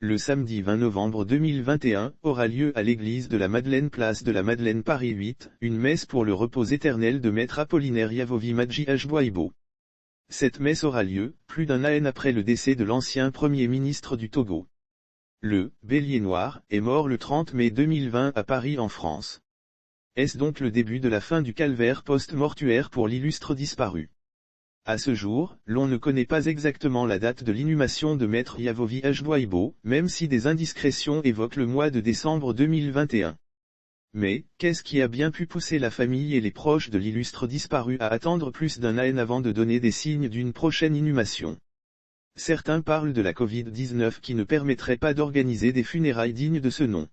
Le samedi 20 novembre 2021, aura lieu à l'église de la Madeleine place de la Madeleine Paris 8, une messe pour le repos éternel de Maître Apollinaire Yavovi-Madji Ajboibo. Cette messe aura lieu, plus d'un an après le décès de l'ancien Premier ministre du Togo. Le « Bélier noir » est mort le 30 mai 2020 à Paris en France. Est-ce donc le début de la fin du calvaire post-mortuaire pour l'illustre disparu? À ce jour, l'on ne connaît pas exactement la date de l'inhumation de Maître Yavovi Ajboibo, même si des indiscrétions évoquent le mois de décembre 2021. Mais, qu'est-ce qui a bien pu pousser la famille et les proches de l'illustre disparu à attendre plus d'un an avant de donner des signes d'une prochaine inhumation? Certains parlent de la Covid-19 qui ne permettrait pas d'organiser des funérailles dignes de ce nom.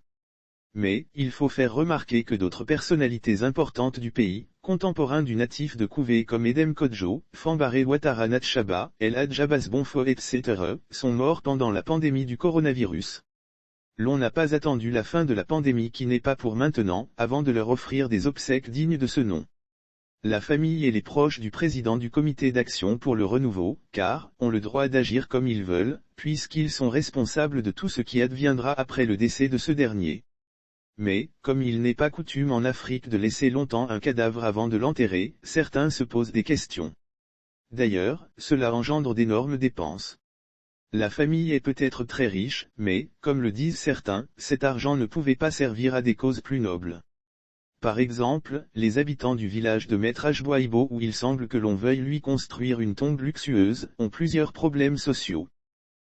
Mais, il faut faire remarquer que d'autres personnalités importantes du pays, contemporains du natif de Kouvé comme Edem Kodjo, Fambaré Ouattara Natchaba, El Hadj Abbas Bonfo etc., sont morts pendant la pandémie du coronavirus. L'on n'a pas attendu la fin de la pandémie qui n'est pas pour maintenant, avant de leur offrir des obsèques dignes de ce nom. La famille et les proches du président du comité d'action pour le renouveau, car, ont le droit d'agir comme ils veulent, puisqu'ils sont responsables de tout ce qui adviendra après le décès de ce dernier. Mais, comme il n'est pas coutume en Afrique de laisser longtemps un cadavre avant de l'enterrer, certains se posent des questions. D'ailleurs, cela engendre d'énormes dépenses. La famille est peut-être très riche, mais, comme le disent certains, cet argent ne pouvait pas servir à des causes plus nobles. Par exemple, les habitants du village de Maître Ajboibo où il semble que l'on veuille lui construire une tombe luxueuse, ont plusieurs problèmes sociaux.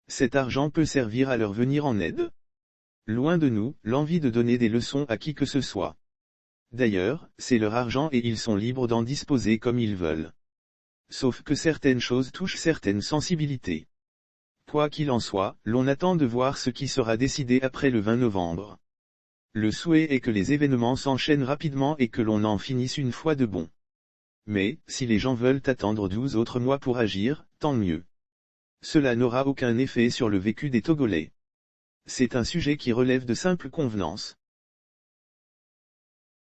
Cet argent peut servir à leur venir en aide. Loin de nous, l'envie de donner des leçons à qui que ce soit. D'ailleurs, c'est leur argent et ils sont libres d'en disposer comme ils veulent. Sauf que certaines choses touchent certaines sensibilités. Quoi qu'il en soit, l'on attend de voir ce qui sera décidé après le 20 novembre. Le souhait est que les événements s'enchaînent rapidement et que l'on en finisse une fois de bon. Mais, si les gens veulent attendre 12 autres mois pour agir, tant mieux. Cela n'aura aucun effet sur le vécu des Togolais. C'est un sujet qui relève de simples convenances.